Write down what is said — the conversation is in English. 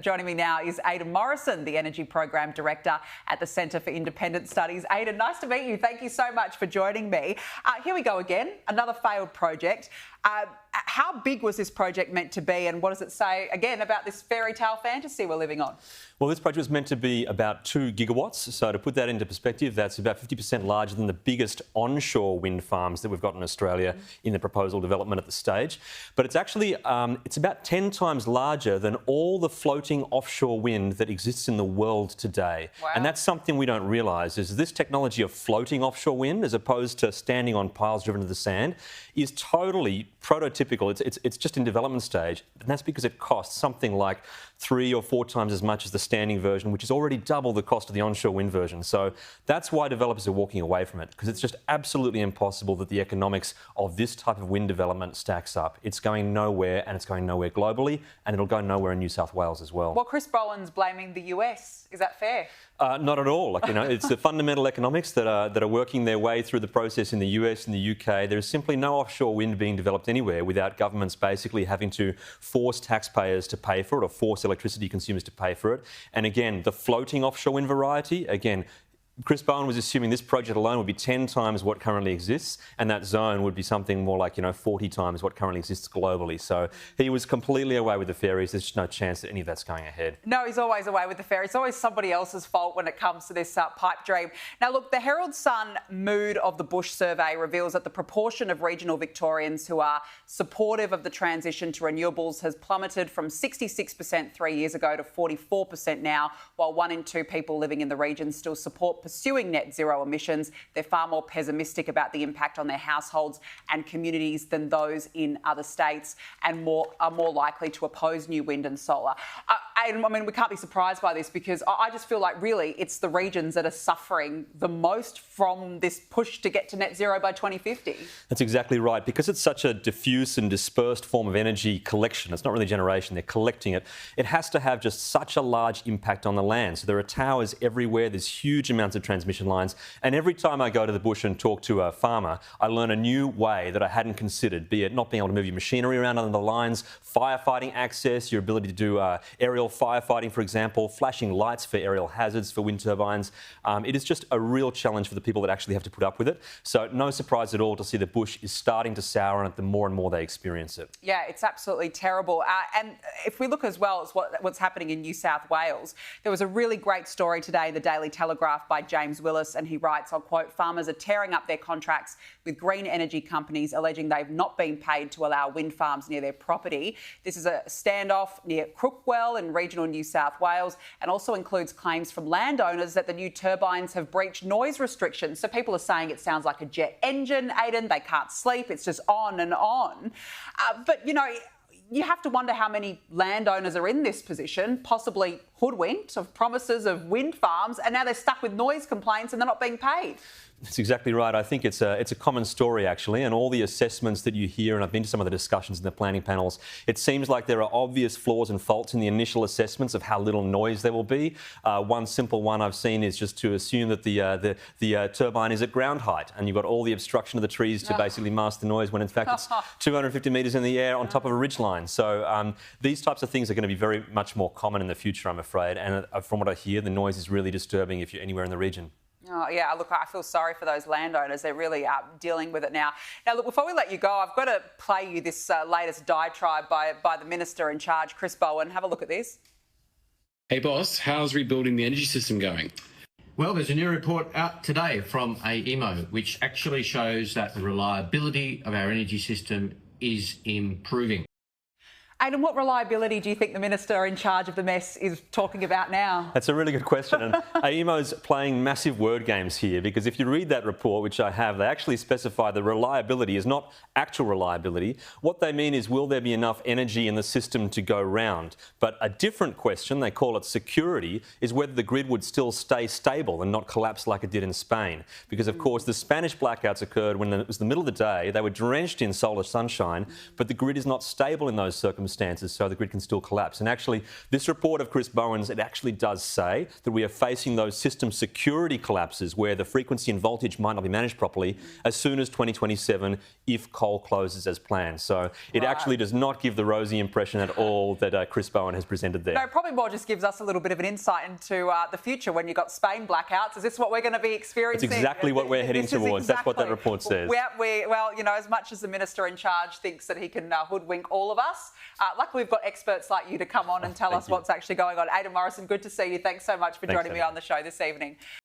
Joining me now is Aidan Morrison, the Energy Program Director at the Centre for Independent Studies. Aidan, nice to meet you. Thank you so much for joining me. Here we go again, another failed project. How big was this project meant to be, and what does it say, again, about this fairy tale fantasy we're living on? Well, this project was meant to be about 2 gigawatts. So to put that into perspective, that's about 50% larger than the biggest onshore wind farms that we've got in Australia in the proposal development at the stage. But it's actually, it's about 10 times larger than all the floating offshore wind that exists in the world today. Wow. And that's something we don't realise, is this technology of floating offshore wind, as opposed to standing on piles driven to the sand, is totally prototypical. It's just in development stage. And that's because it costs something like 3 or 4 times as much as the standing version, which is already double the cost of the onshore wind version. So that's why developers are walking away from it, because it's just absolutely impossible that the economics of this type of wind development stacks up. It's going nowhere, and it's going nowhere globally, and it'll go nowhere in New South Wales as well. Well, Chris Bowen's blaming the US. Is that fair? Not at all. It's the fundamental economics that are working their way through the process in the US and the UK. There's simply no offshore wind being developed anywhere without governments basically having to force taxpayers to pay for it, or force electricity consumers to pay for it. And again, the floating offshore wind variety, again, Chris Bowen was assuming this project alone would be 10 times what currently exists, and that zone would be something more like, 40 times what currently exists globally. So he was completely away with the fairies. There's just no chance that any of that's going ahead. No, he's always away with the fairies. It's always somebody else's fault when it comes to this pipe dream. Now, look, the Herald Sun Mood of the Bush survey reveals that the proportion of regional Victorians who are supportive of the transition to renewables has plummeted from 66% 3 years ago to 44% now, while 1 in 2 people living in the region still support pursuing net zero emissions. They're far more pessimistic about the impact on their households and communities than those in other states, and are more likely to oppose new wind and solar. I mean, we can't be surprised by this, because I just feel like really it's the regions that are suffering the most from this push to get to net zero by 2050. That's exactly right. Because it's such a diffuse and dispersed form of energy collection, it's not really generation, they're collecting it, it has to have just such a large impact on the land. So there are towers everywhere, there's huge amounts of transmission lines, and every time I go to the bush and talk to a farmer, I learn a new way that I hadn't considered, be it not being able to move your machinery around under the lines, firefighting access, your ability to do aerial firefighting, for example, flashing lights for aerial hazards for wind turbines. It is just a real challenge for the people that actually have to put up with it. So no surprise at all to see the bush is starting to sour on it the more and more they experience it. Yeah, it's absolutely terrible. And if we look as well as what's happening in New South Wales, there was a really great story today in the Daily Telegraph by James Willis, and he writes, I'll quote, "Farmers are tearing up their contracts with green energy companies, alleging they've not been paid to allow wind farms near their property. This is a standoff near Crookwell in regional New South Wales, and also includes claims from landowners that the new turbines have breached noise restrictions." So people are saying it sounds like a jet engine, Aidan. They can't sleep. It's just on and on. But, you have to wonder how many landowners are in this position, possibly hoodwinked of promises of wind farms, and now they're stuck with noise complaints and they're not being paid. That's exactly right. I think it's a common story, actually, and all the assessments that you hear, and I've been to some of the discussions in the planning panels, it seems like there are obvious flaws and faults in the initial assessments of how little noise there will be. One simple one I've seen is just to assume that the turbine is at ground height, and you've got all the obstruction of the trees to basically mask the noise, when in fact it's 250 metres in the air on top of a ridgeline. So these types of things are going to be very much more common in the future, I'm afraid, and from what I hear, the noise is really disturbing if you're anywhere in the region. Oh, yeah, look, I feel sorry for those landowners. They're really dealing with it now. Now, look, before we let you go, I've got to play you this latest diatribe by the Minister in charge, Chris Bowen. Have a look at this. Hey, boss, how's rebuilding the energy system going? Well, there's a new report out today from AEMO, which actually shows that the reliability of our energy system is improving. Aidan, what reliability do you think the Minister in charge of the mess is talking about now? That's a really good question, and AEMO's playing massive word games here, because if you read that report, which I have, they actually specify the reliability is not actual reliability. What they mean is, will there be enough energy in the system to go round? But a different question, they call it security, is whether the grid would still stay stable and not collapse like it did in Spain. Because, of course, the Spanish blackouts occurred when it was the middle of the day, they were drenched in solar sunshine, but the grid is not stable in those circumstances. circumstances so the grid can still collapse. And actually, this report of Chris Bowen's, it actually does say that we are facing those system security collapses where the frequency and voltage might not be managed properly as soon as 2027 if coal closes as planned. So it actually does not give the rosy impression at all that Chris Bowen has presented there. No, probably more just gives us a little bit of an insight into the future when you've got Spain blackouts. Is this what we're going to be experiencing? It's exactly what we're heading towards. That's what that report says. Well, you know, as much as the minister in charge thinks that he can hoodwink all of us, luckily we've got experts like you to come on and tell us what's actually going on. Aidan Morrison, good to see you. Thanks so much for joining me on the show this evening.